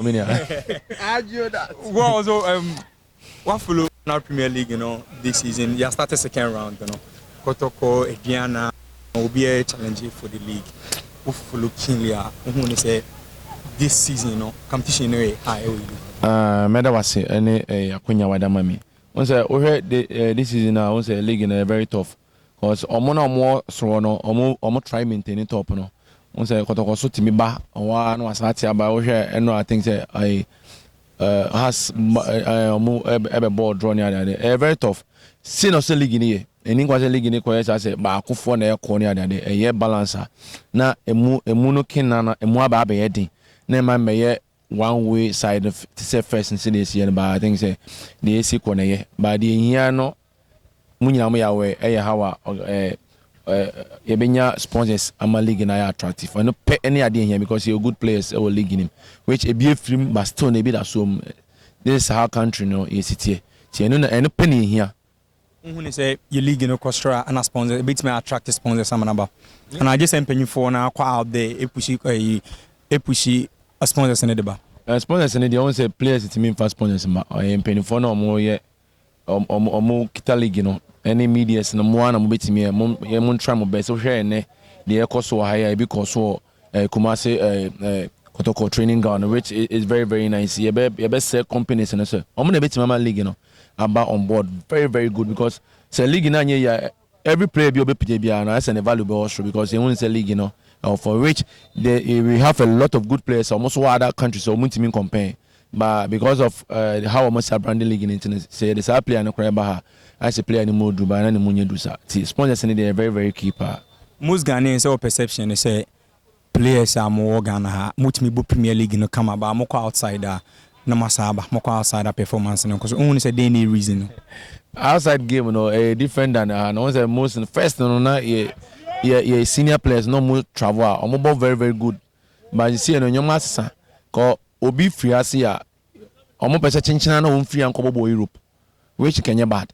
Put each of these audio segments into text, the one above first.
Well, also what follow our Premier League, this season. You started second round, Kotoko, Agyemang, will be a challenge for the league. Who follow keenly? Who say this season, competition high. Meda was any akunya wadamami. Once this season now, once league in very tough. Because more so no, try maintain top no. Once Kotoko so to me ba, one was Asante about and I think I has a ball drawn near very tough. See no league in here. And in was a league in the question, I said, but I could phone a corner a year balancer. Now a muno kinana, a moaba heading. Name my mayor one way side of to say first and this year, but I think say the AC corner, but the year no Munyama way, how Yabenya sponsors ama league and I attractive. I don't pay any idea here because you're good players or league in him, which a beer film but still a bit assume this is our country no is here. No penny here. When say your league no costra and a sponsor, a bit may attract sponsors some number. And I just penny for now quite out there a pushy a sponsors in the bar. Sponsors in the only say players it mean for sponsors and penny for no more yet or more kita league any media no more and bit me a mon try my best so share ne the cost so higher because so Kumasi Kotoko training ground which is very very nice. You best companies and so I'm gonna bet mama league about on board very good because say league in yeah every player be PJB and that's a valuable also because they only say league for which we have a lot of good players almost all other countries so multi compare but because of how almost branding league in internet say this player no creba I say player any more do but any money do sa sponsors in there very keeper most Ghanaians say perception they say players are more Ghana multi Premier League no come about more outsider no masaba more outsider performance because only say they need reason outside game a different than no say most first no yeah senior players no more travel or more very good but you see no your master ko obi free asia omo pese chinchina no free and kobo Europe which Kenya bad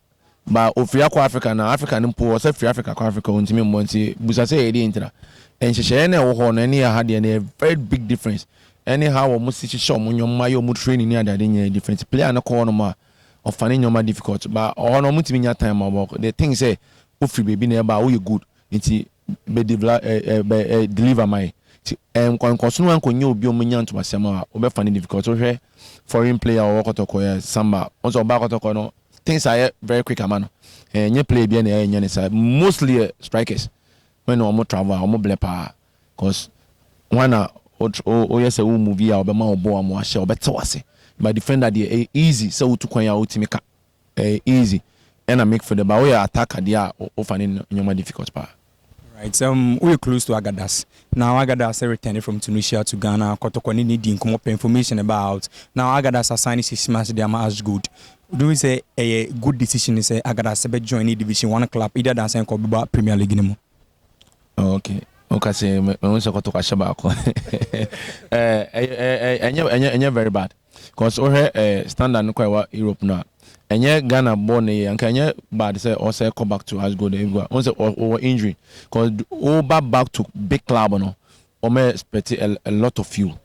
but ofree akwa Africa na Africa nimpo o say free Africa kwa Africa ontimi mbonti busa say e dey intra enhyehyɛ na wo ho no ne ha de na very big difference anyhow omo si hyehyɛ omo nyoma yo omo training ni adade nya different player na ko no ma ofane nyoma difficult but omo no mutimi nya time about the thing say ofree baby na ba wo you good nti be deliver my konkono an konyo obi omunya ntoma sema obe fani difficult so hwe foreign player or Kotoko samba once oba Kotoko no things are very quick amano nye play bi na enya ne sa mostly strikers when omo travel omo blepa cause one o yes a movie a obema obo amo ahye obete wase but defender dey easy so utu kwan ya utimika easy and I make for the ba we attacker dia o fani nyoma difficult pa. Right, we're close to Agadas. Now Agadas returned from Tunisia to Ghana. Kotoko need come up information about. Now Agadas has signed 6 months. They are as good. Do we say a good decision? Is Agadas be join Division 1 club either than saying Kobiba Premier League anymore? Okay. Okay, say me want Kotoko Shabako. Enya very bad. Cause standard no quite Europe now. Enye Ghana born here and Kenya bad say also come back to as good once or injury because back to big club no or may expect a lot of fuel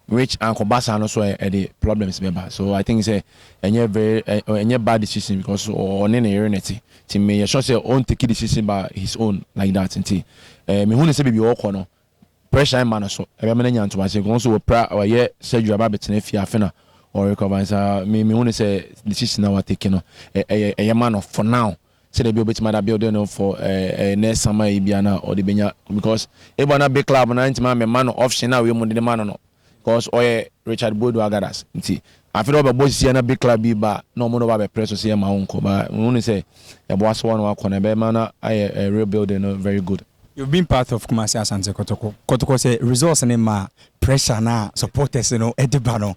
which and Kobasa no so the problems member so I think say enye bad decision because on any unity team me sure say own take decision by his own like that nti me hu ne say bibi work no pressure man so e be me nyanto ase go so or ye surgery about betene fi afena or recover me only say decision now taking no a man of for now say they be able to build for next summer ibiana or the benya because e bona big club na ntima me man option now we mo the man no because Richard Bodo Agadas nti after all boys see na big club ba no mo no ba press so ma unko ba only say e bo aso one wa na be man a real building very good. You've been part of Kumasi Asante Kotoko. Kotoko say results and ma pressure na supporters edibano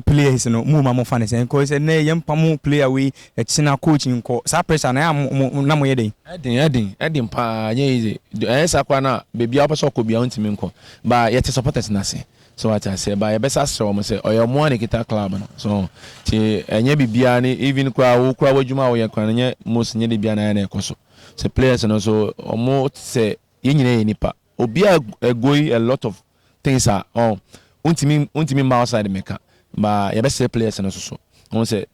players mo fans because na yem pamu player we etina coaching ko sa pressure na na mo yeden edin pa easy sakwa na baby aposo ko bia ntimi nko ba yet supporters na se so what I say ba e besa sro mo say oyo mo na kita club no so ti enye bibia ni even kwa wo kwa wadwuma wo ye kwa nye most nye bibia na na ekoso so players no so omo say yenyina nipa obi a going a lot of things are untimi ma outside meka ba ya best players no so on say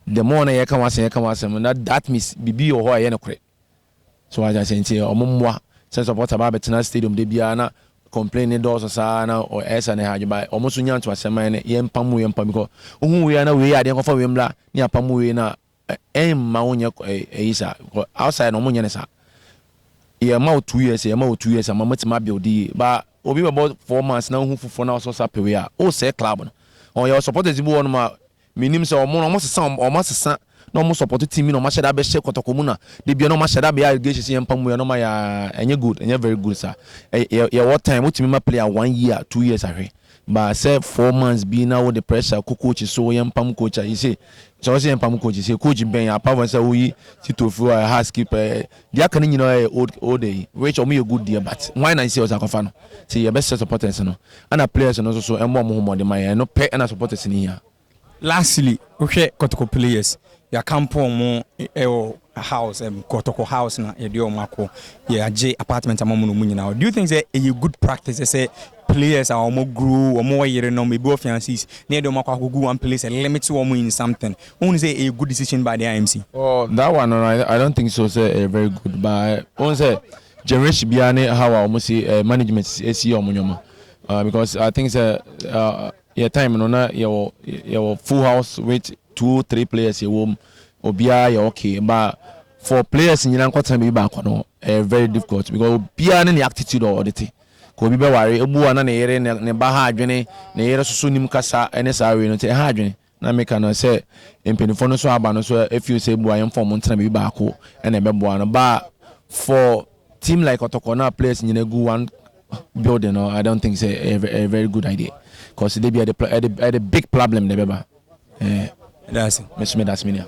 the more na yeka wasem that means bibi o ho ye no kore so I just say omomwa sense support about betena stadium de bia na complain doors sa na o esa na haje ba omo so nyanto asema ne yempam because ohun we na we ade nkofa we mla ni apam we na ma wonye isa outside no mo nyane sa ye ma 2 years ama matima build ba obi about 4 months na hu fufo na so sa pewe a o say club no on your supporters bi won ma minim say omo sesa na omo support team no ma sheda be share Kotoko mu na de bia no ma sheda be allegation yempam we no ma ya enye good enye very good sir ye what time utimi ma play 1 year 2 years ahwe but say 4 months be now the pressure coach so yempam coach you say so say yempam coach say coach ben apart from say we titofu housekeeper dia kan you know old day which o me a good deal but why na say us akofa no say your best supporters no and players no so emmo mo de man no pay and supporters ni here. Lastly, okay, Kotoko players, ya campo mo house, Kotoko house na yedio mako, ya J apartment amomu munyi now. Do you think say a good practice? They say players are more grow or more year no maybe fiancies. Near the mako go one place and limit to in something. Only say a good decision by the IMC. Oh, that one I don't think so. Say very good, but only say generation biane how almost say management is because I think say yeah time no na your full house with 2-3 players you obia you okay but for players in Yanko time be back no very difficult because obia ne attitude or the thing ko bi be ware ebu na na yere ne ba ha adwene na yere soso nim kasa ene sa we no te ha adwene na make no say empenifo no so aba no so if you say boy form ntena be back ko ene be boa no but for team like Kotoko na players in go one building no I don't think say a very good idea because they be at the big problem the beba that's it. That's me.